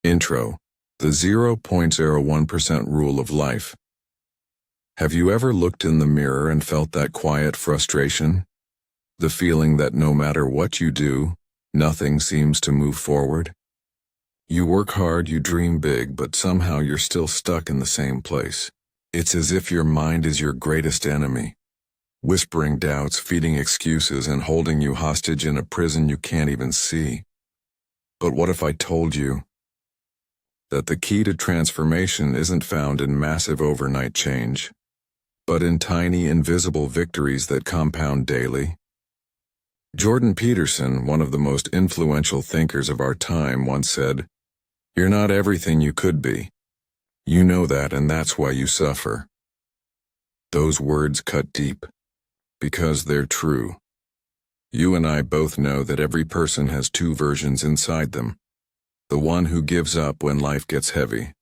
Intro: The 0.01% Rule of Life. Have you ever looked in the mirror and felt that quiet frustration? The feeling that no matter what you do, nothing seems to move forward? You work hard, you dream big, but somehow you're still stuck in the same place. It's as if your mind is your greatest enemy, whispering doubts, feeding excuses, and holding you hostage in a prison you can't even see. But what if I told you that the key to transformation isn't found in massive overnight change, but in tiny, invisible victories that compound daily? Jordan Peterson, one of the most influential thinkers of our time, once said, "You're not everything you could be. You know that, and that's why you suffer." Those words cut deep, because they're true. You and I both know that every person has two versions inside them. The one who gives up when life gets heavy,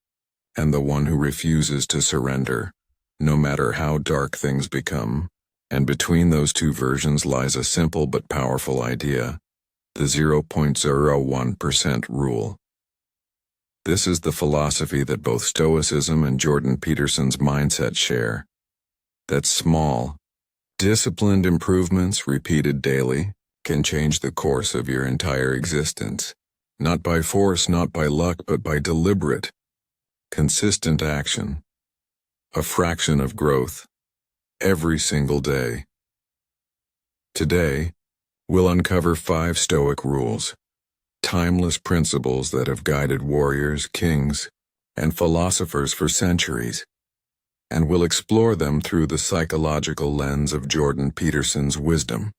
and the one who refuses to surrender, no matter how dark things become. And between those two versions lies a simple but powerful idea: the 0.01% rule. This is the philosophy that both Stoicism and Jordan Peterson's mindset share. That small, disciplined improvements repeated daily can change the course of your entire existence. Not by force, not by luck, but by deliberate, consistent action. A fraction of growth, every single day. Today, we'll uncover 5 Stoic rules, timeless principles that have guided warriors, kings, and philosophers for centuries. And we'll explore them through the psychological lens of Jordan Peterson's wisdom.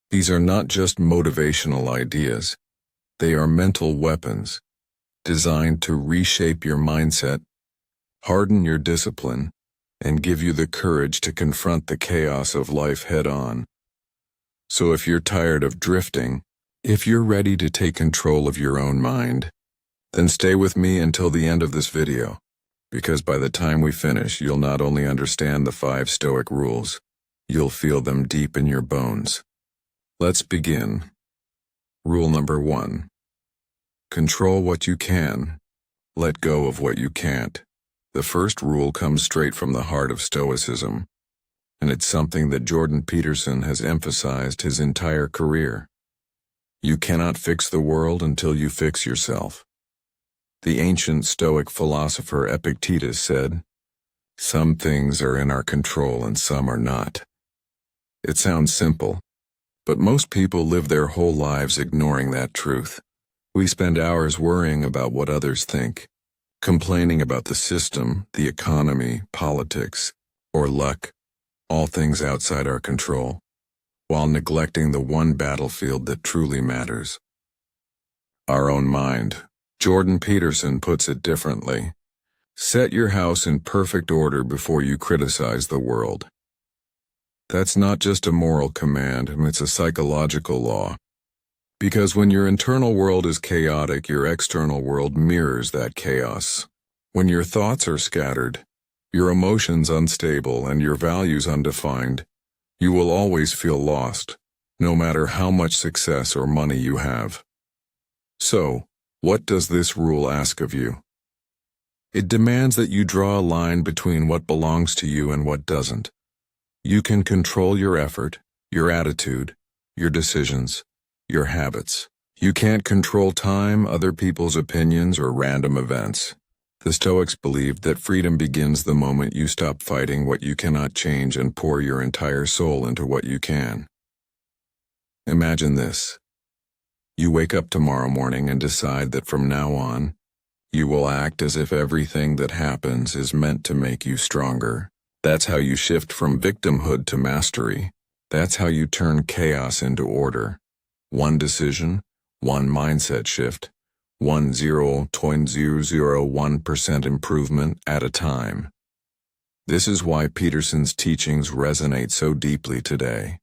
These are not just motivational ideas. They are mental weapons, designed to reshape your mindset, harden your discipline, and give you the courage to confront the chaos of life head-on. So if you're tired of drifting, if you're ready to take control of your own mind, then stay with me until the end of this video, because by the time we finish, you'll not only understand the 5 Stoic rules, you'll feel them deep in your bones. Let's begin. Rule number 1. Control what you can. Let go of what you can't. The first rule comes straight from the heart of Stoicism, and it's something that Jordan Peterson has emphasized his entire career. You cannot fix the world until you fix yourself. The ancient Stoic philosopher Epictetus said, "Some things are in our control and some are not." It sounds simple, but most people live their whole lives ignoring that truth. We spend hours worrying about what others think, complaining about the system, the economy, politics, or luck, all things outside our control, while neglecting the one battlefield that truly matters: our own mind. Jordan Peterson puts it differently. Set your house in perfect order before you criticize the world. That's not just a moral command, it's a psychological law. Because when your internal world is chaotic, your external world mirrors that chaos. When your thoughts are scattered, your emotions unstable, and your values undefined, you will always feel lost, no matter how much success or money you have. So, what does this rule ask of you? It demands that you draw a line between what belongs to you and what doesn't. You can control your effort, your attitude, your decisions, your habits. You can't control time, other people's opinions, or random events. The Stoics believed that freedom begins the moment you stop fighting what you cannot change and pour your entire soul into what you can. Imagine this. You wake up tomorrow morning and decide that from now on, you will act as if everything that happens is meant to make you stronger. That's how you shift from victimhood to mastery. That's how you turn chaos into order. One decision, one mindset shift, 0.001% improvement at a time. This is why Peterson's teachings resonate so deeply today.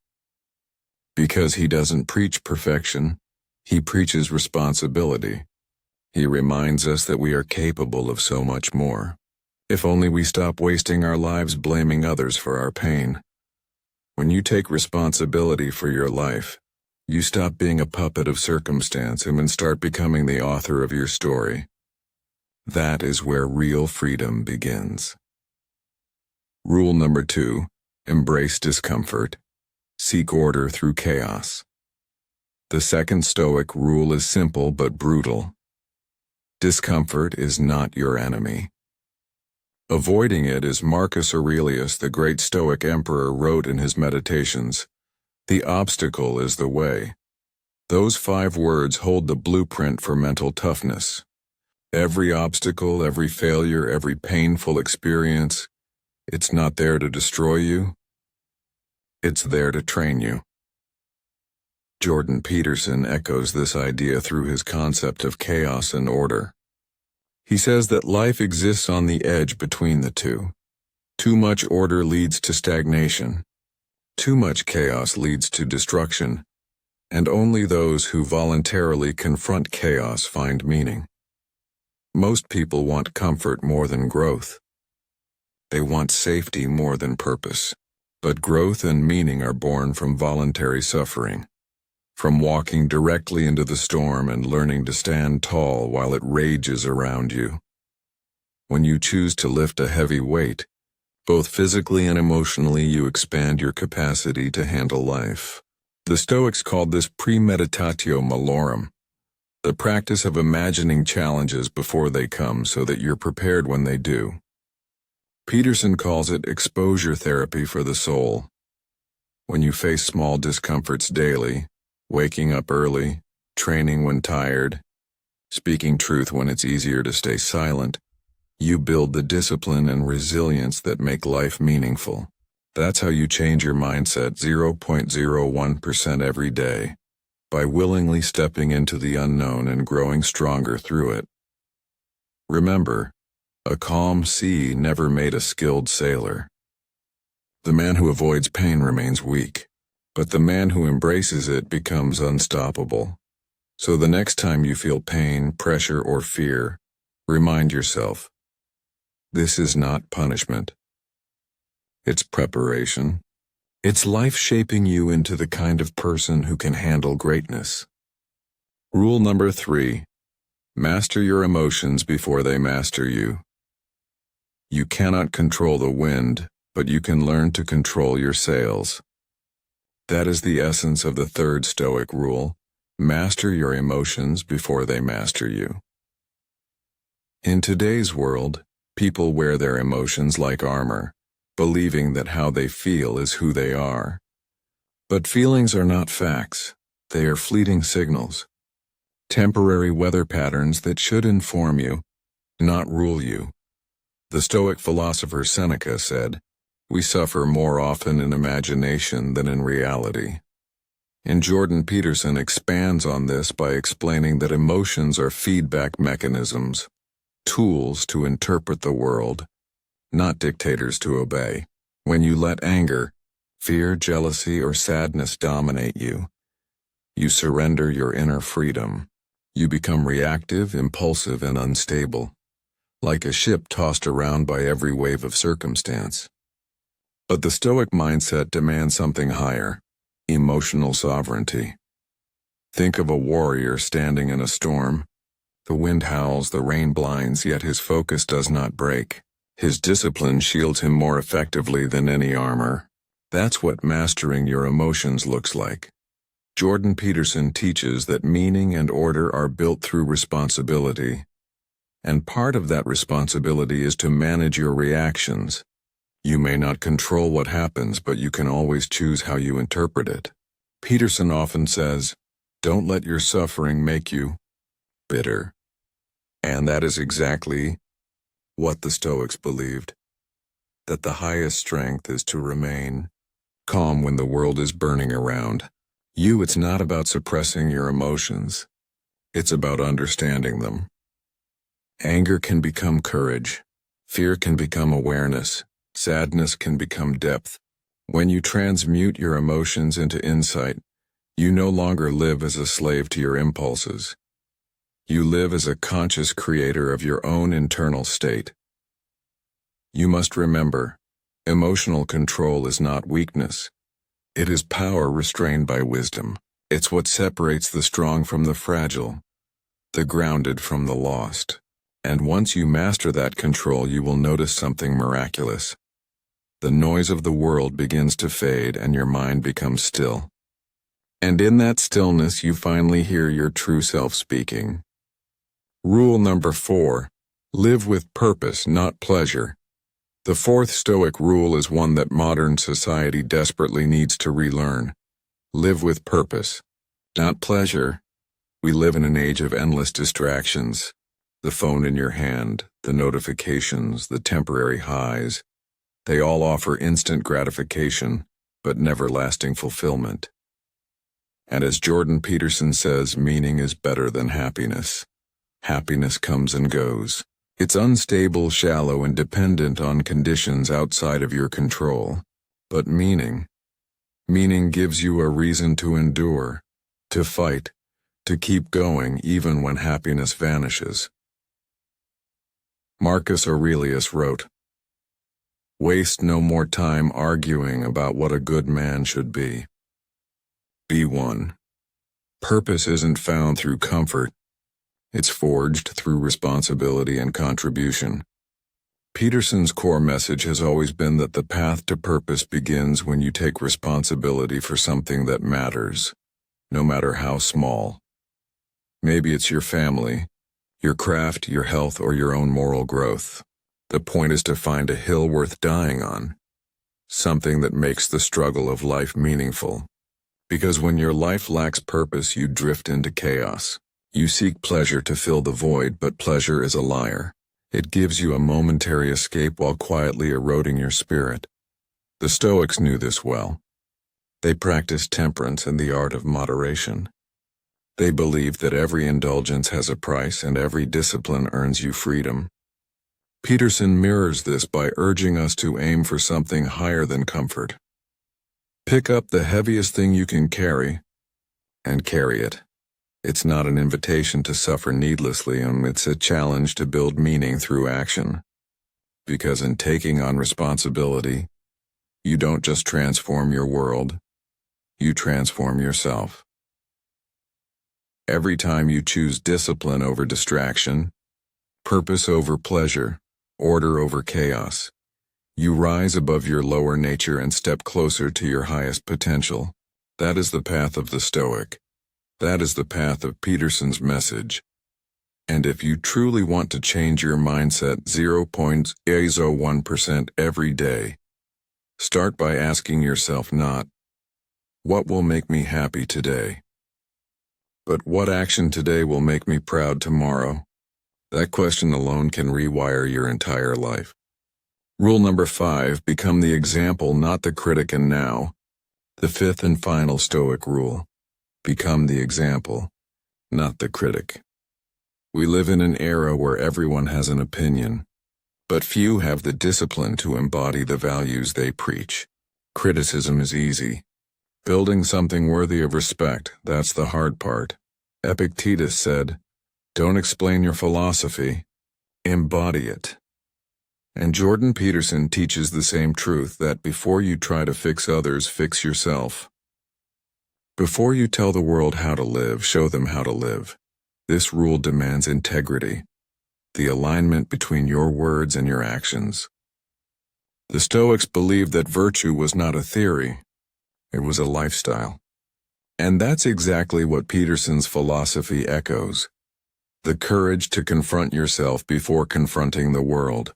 Because he doesn't preach perfection, he preaches responsibility. He reminds us that we are capable of so much more, if only we stop wasting our lives blaming others for our pain. When you take responsibility for your life, You stop being a puppet of circumstance and start becoming the author of your story. That is where real freedom begins. Rule number 2, embrace discomfort. Seek order through chaos. The second Stoic rule is simple but brutal. Discomfort is not your enemy. Avoiding it, as Marcus Aurelius, the great Stoic emperor, wrote in his Meditations, "The obstacle is the way." Those 5 words hold the blueprint for mental toughness. Every obstacle, every failure, every painful experience, it's not there to destroy you. It's there to train you. Jordan Peterson echoes this idea through his concept of chaos and order. He says that life exists on the edge between the two. Too much order leads to stagnation. Too much chaos leads to destruction. And only those who voluntarily confront chaos find meaning. Most people want comfort more than growth. They want safety more than purpose. But growth and meaning are born from voluntary suffering, from walking directly into the storm and learning to stand tall while it rages around you. When you choose to lift a heavy weight, both physically and emotionally, you expand your capacity to handle life. The Stoics called this premeditatio malorum, the practice of imagining challenges before they come so that you're prepared when they do. Peterson calls it exposure therapy for the soul. When you face small discomforts daily, waking up early, training when tired, speaking truth when it's easier to stay silent, you build the discipline and resilience that make life meaningful. That's how you change your mindset 0.01% every day, by willingly stepping into the unknown and growing stronger through it. Remember, a calm sea never made a skilled sailor. The man who avoids pain remains weak, but the man who embraces it becomes unstoppable. So the next time you feel pain, pressure, or fear, remind yourself, this is not punishment. It's preparation. It's life shaping you into the kind of person who can handle greatness. Rule number 3, master your emotions before they master you. You cannot control the wind, but you can learn to control your sails. That is the essence of the third Stoic rule: master your emotions before they master you. In today's world, people wear their emotions like armor, believing that how they feel is who they are. But feelings are not facts. They are fleeting signals, temporary weather patterns that should inform you, not rule you. The Stoic philosopher Seneca said, "We suffer more often in imagination than in reality." And Jordan Peterson expands on this by explaining that emotions are feedback mechanisms, tools to interpret the world, not dictators to obey. When you let anger, fear, jealousy, or sadness dominate you, you surrender your inner freedom. You become reactive, impulsive, and unstable, like a ship tossed around by every wave of circumstance. But the Stoic mindset demands something higher: emotional sovereignty. Think of a warrior standing in a storm. The wind howls, the rain blinds, yet his focus does not break. His discipline shields him more effectively than any armor. That's what mastering your emotions looks like. Jordan Peterson teaches that meaning and order are built through responsibility. And part of that responsibility is to manage your reactions. You may not control what happens, but you can always choose how you interpret it. Peterson often says, "Don't let your suffering make you bitter." And that is exactly what the Stoics believed, that the highest strength is to remain calm when the world is burning around you. It's not about suppressing your emotions. It's about understanding them. Anger can become courage. Fear can become awareness. Sadness can become depth. When you transmute your emotions into insight, you no longer live as a slave to your impulses. You live as a conscious creator of your own internal state. You must remember, emotional control is not weakness. It is power restrained by wisdom. It's what separates the strong from the fragile, the grounded from the lost. And once you master that control, you will notice something miraculous. The noise of the world begins to fade and your mind becomes still. And in that stillness, you finally hear your true self speaking. Rule number 4. Live with purpose, not pleasure. The fourth Stoic rule is one that modern society desperately needs to relearn. Live with purpose, not pleasure. We live in an age of endless distractions. The phone in your hand, the notifications, the temporary highs. They all offer instant gratification, but never lasting fulfillment. And as Jordan Peterson says, meaning is better than happiness. Happiness comes and goes. It's unstable, shallow, and dependent on conditions outside of your control. But meaning gives you a reason to endure, to fight, to keep going even when happiness vanishes. Marcus Aurelius wrote, "Waste no more time arguing about what a good man should be. Be one. Purpose isn't found through comfort. It's forged through responsibility and contribution." Peterson's core message has always been that the path to purpose begins when you take responsibility for something that matters, no matter how small. Maybe it's your family, your craft, your health, or your own moral growth. The point is to find a hill worth dying on, something that makes the struggle of life meaningful. Because when your life lacks purpose, you drift into chaos. You seek pleasure to fill the void, but pleasure is a liar. It gives you a momentary escape while quietly eroding your spirit. The Stoics knew this well. They practiced temperance and the art of moderation. They believed that every indulgence has a price and every discipline earns you freedom. Peterson mirrors this by urging us to aim for something higher than comfort. Pick up the heaviest thing you can carry and carry it. It's not an invitation to suffer needlessly, it's a challenge to build meaning through action. Because in taking on responsibility, you don't just transform your world, you transform yourself. Every time you choose discipline over distraction, purpose over pleasure, order over chaos, you rise above your lower nature and step closer to your highest potential. That is the path of the Stoic. That is the path of Peterson's message. And if you truly want to change your mindset 0.01% every day, start by asking yourself not, what will make me happy today? But what action today will make me proud tomorrow? That question alone can rewire your entire life. Rule number 5, become the example, not the critic. And now, the fifth and final Stoic rule. Become the example, not the critic. We live in an era where everyone has an opinion, but few have the discipline to embody the values they preach. Criticism is easy. Building something worthy of respect, that's the hard part. Epictetus said, "Don't explain your philosophy, embody it." And Jordan Peterson teaches the same truth, that before you try to fix others, fix yourself. Before you tell the world how to live, show them how to live. This rule demands integrity, the alignment between your words and your actions. The Stoics believed that virtue was not a theory, it was a lifestyle. And that's exactly what Peterson's philosophy echoes. The courage to confront yourself before confronting the world.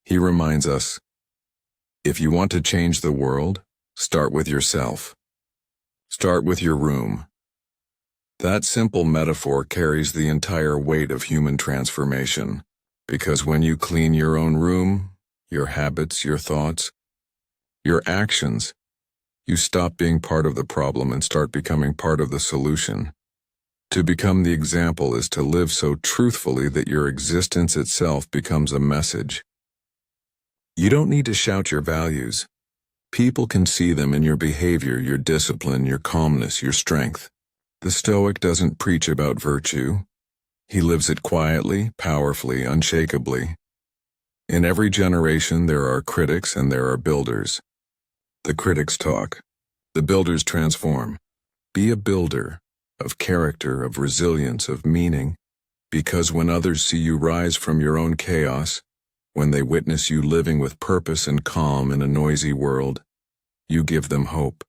He reminds us, if you want to change the world, start with yourself. Start with your room. That simple metaphor carries the entire weight of human transformation, because when you clean your own room, your habits, your thoughts, your actions, you stop being part of the problem and start becoming part of the solution. To become the example is to live so truthfully that your existence itself becomes a message. You don't need to shout your values. People can see them in your behavior, your discipline, your calmness, your strength. The Stoic doesn't preach about virtue. He lives it quietly, powerfully, unshakably. In every generation there are critics and there are builders. The critics talk. The builders transform. Be a builder of character, of resilience, of meaning, because when others see you rise from your own chaos, when they witness you living with purpose and calm in a noisy world, you give them hope.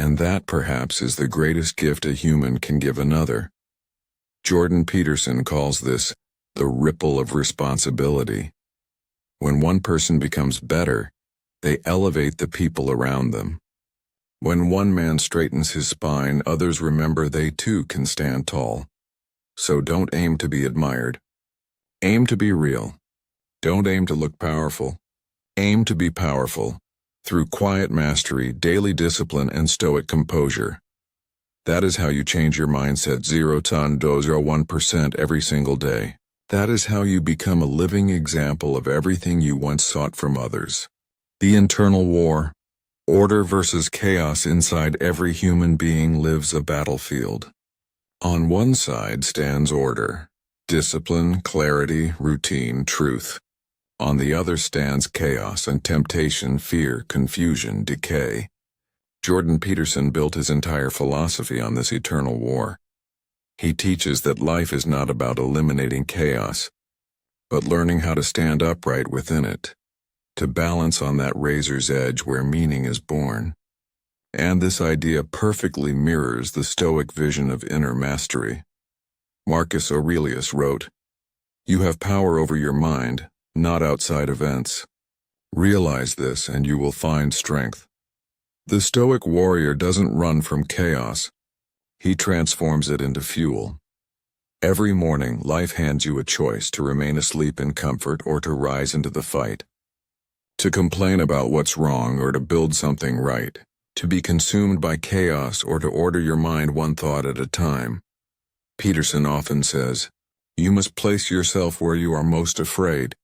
And that, perhaps, is the greatest gift a human can give another. Jordan Peterson calls this the ripple of responsibility. When one person becomes better, they elevate the people around them. When one man straightens his spine, others remember they too can stand tall. So don't aim to be admired. Aim to be real. Don't aim to look powerful. Aim to be powerful, through quiet mastery, daily discipline, and stoic composure. That is how you change your mindset 0.01% every single day. That is how you become a living example of everything you once sought from others. The internal war. Order versus chaos inside every human being lives a battlefield. On one side stands order, discipline, clarity, routine, truth. On the other stands chaos and temptation, fear, confusion, decay. Jordan Peterson built his entire philosophy on this eternal war. He teaches that life is not about eliminating chaos, but learning how to stand upright within it, to balance on that razor's edge where meaning is born. And this idea perfectly mirrors the Stoic vision of inner mastery. Marcus Aurelius wrote, "You have power over your mind, not outside events. Realize this and you will find strength." The Stoic warrior doesn't run from chaos. He transforms it into fuel. Every morning, life hands you a choice to remain asleep in comfort or to rise into the fight. To complain about what's wrong or to build something right. To be consumed by chaos or to order your mind one thought at a time. Peterson often says, you must place yourself where you are most afraid,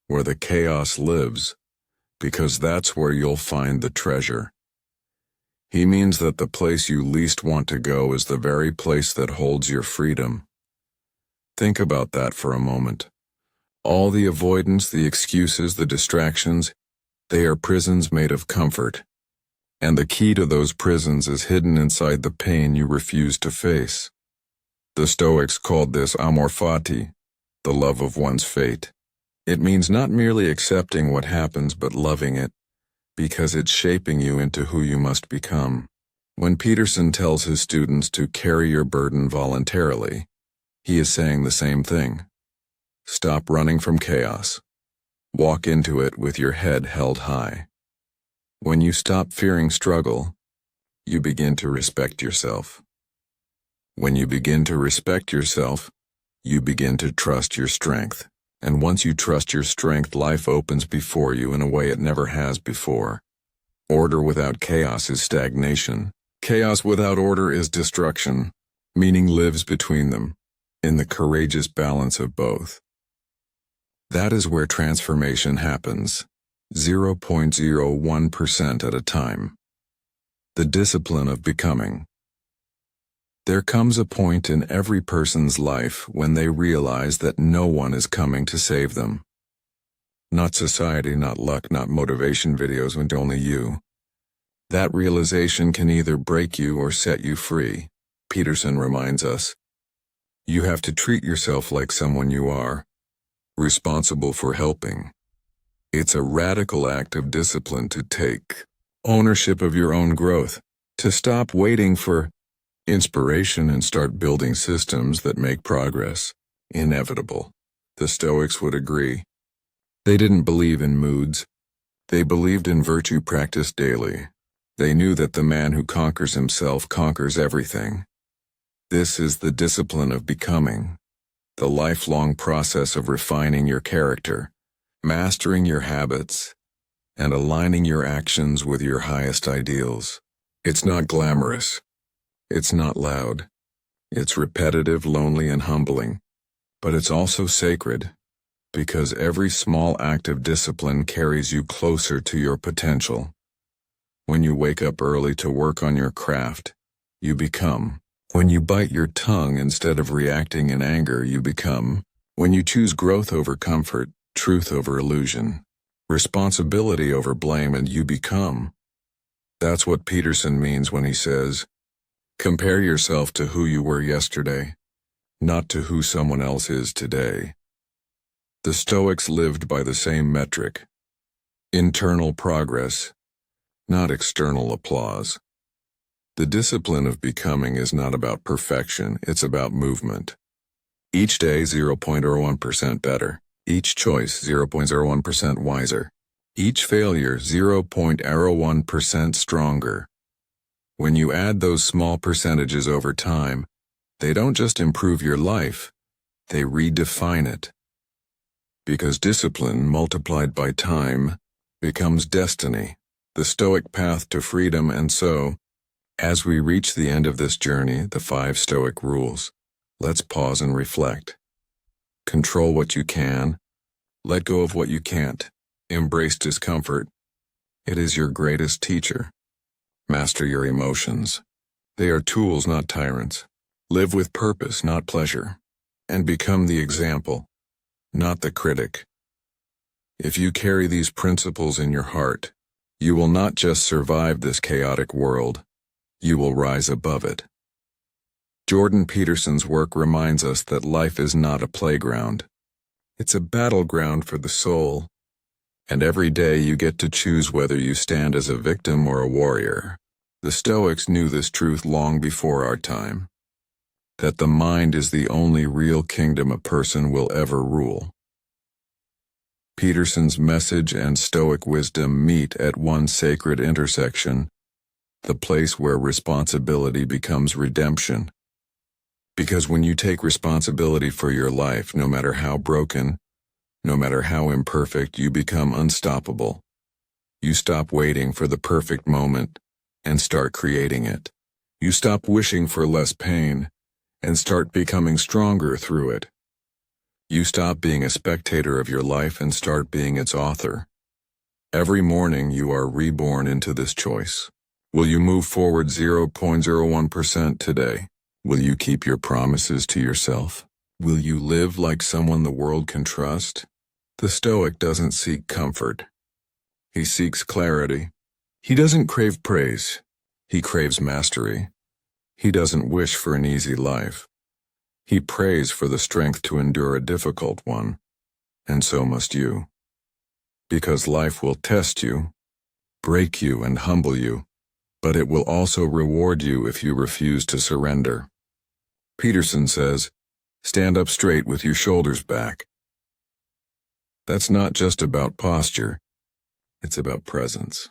where the chaos lives, because that's where you'll find the treasure. He means that the place you least want to go is the very place that holds your freedom. Think about that for a moment. All the avoidance, the excuses, the distractions, they are prisons made of comfort. And the key to those prisons is hidden inside the pain you refuse to face. The Stoics called this amor fati, the love of one's fate. It means not merely accepting what happens but loving it, because it's shaping you into who you must become. When Peterson tells his students to carry your burden voluntarily, he is saying the same thing. Stop running from chaos. Walk into it with your head held high. When you stop fearing struggle, you begin to respect yourself. When you begin to respect yourself, you begin to trust your strength. And once you trust your strength, life opens before you in a way it never has before. Order without chaos is stagnation. Chaos without order is destruction. Meaning lives between them, in the courageous balance of both. That is where transformation happens, 0.01% at a time. The discipline of becoming. There comes a point in every person's life when they realize that no one is coming to save them. Not society, not luck, not motivation videos, and only you. That realization can either break you or set you free. Peterson reminds us. You have to treat yourself like someone you are, responsible for helping. It's a radical act of discipline to take ownership of your own growth, to stop waiting for inspiration and start building systems that make progress inevitable. The Stoics would agree. They didn't believe in moods. They believed in virtue practiced daily. They knew that the man who conquers himself conquers everything. This is the discipline of becoming, the lifelong process of refining your character, mastering your habits, and aligning your actions with your highest ideals. It's not glamorous. It's not loud. It's repetitive, lonely, and humbling. But it's also sacred, because every small act of discipline carries you closer to your potential. When you wake up early to work on your craft, you become. When you bite your tongue instead of reacting in anger, you become. When you choose growth over comfort, truth over illusion, responsibility over blame, and you become. That's what Peterson means when he says, Compare yourself to who you were yesterday, not to who someone else is today. The Stoics lived by the same metric: internal progress, not external applause. The discipline of becoming is not about perfection, it's about movement. Each day 0.01% better. Each choice 0.01% wiser. Each failure 0.01% stronger. When you add those small percentages over time, they don't just improve your life, they redefine it. Because discipline multiplied by time becomes destiny, the Stoic path to freedom. And so, as we reach the end of this journey, the 5 Stoic rules, let's pause and reflect. Control what you can. Let go of what you can't. Embrace discomfort. It is your greatest teacher. Master your emotions. They are tools, not tyrants. Live with purpose, not pleasure. And become the example, not the critic. If you carry these principles in your heart, you will not just survive this chaotic world, you will rise above it. Jordan Peterson's work reminds us that life is not a playground. It's a battleground for the soul. And every day you get to choose whether you stand as a victim or a warrior. The Stoics knew this truth long before our time, that the mind is the only real kingdom a person will ever rule. Peterson's message and Stoic wisdom meet at one sacred intersection, the place where responsibility becomes redemption. Because when you take responsibility for your life, no matter how broken, no matter how imperfect, you become unstoppable. You stop waiting for the perfect moment and start creating it. You stop wishing for less pain and start becoming stronger through it. You stop being a spectator of your life and start being its author. Every morning you are reborn into this choice. Will you move forward 0.01% today? Will you keep your promises to yourself? Will you live like someone the world can trust? The Stoic doesn't seek comfort. He seeks clarity. He doesn't crave praise. He craves mastery. He doesn't wish for an easy life. He prays for the strength to endure a difficult one. And so must you. Because life will test you, break you, and humble you, but it will also reward you if you refuse to surrender. Peterson says, stand up straight with your shoulders back. That's not just about posture. It's about presence.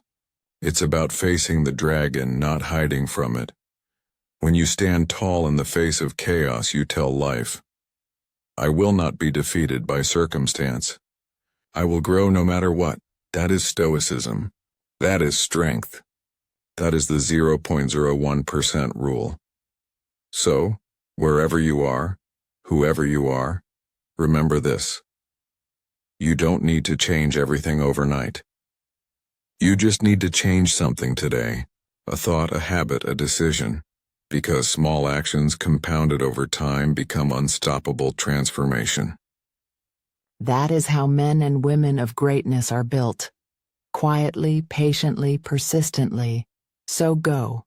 It's about facing the dragon, not hiding from it. When you stand tall in the face of chaos, you tell life, I will not be defeated by circumstance. I will grow no matter what. That is Stoicism. That is strength. That is the 0.01% rule. So, wherever you are, whoever you are, remember this. You don't need to change everything overnight. You just need to change something today, a thought, a habit, a decision, because small actions compounded over time become unstoppable transformation. That is how men and women of greatness are built. Quietly, patiently, persistently. So go.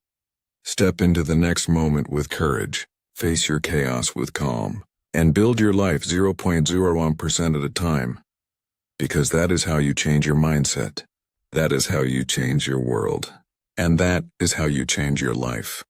Step into the next moment with courage, face your chaos with calm, and build your life 0.01% at a time. Because that is how you change your mindset. That is how you change your world. And that is how you change your life.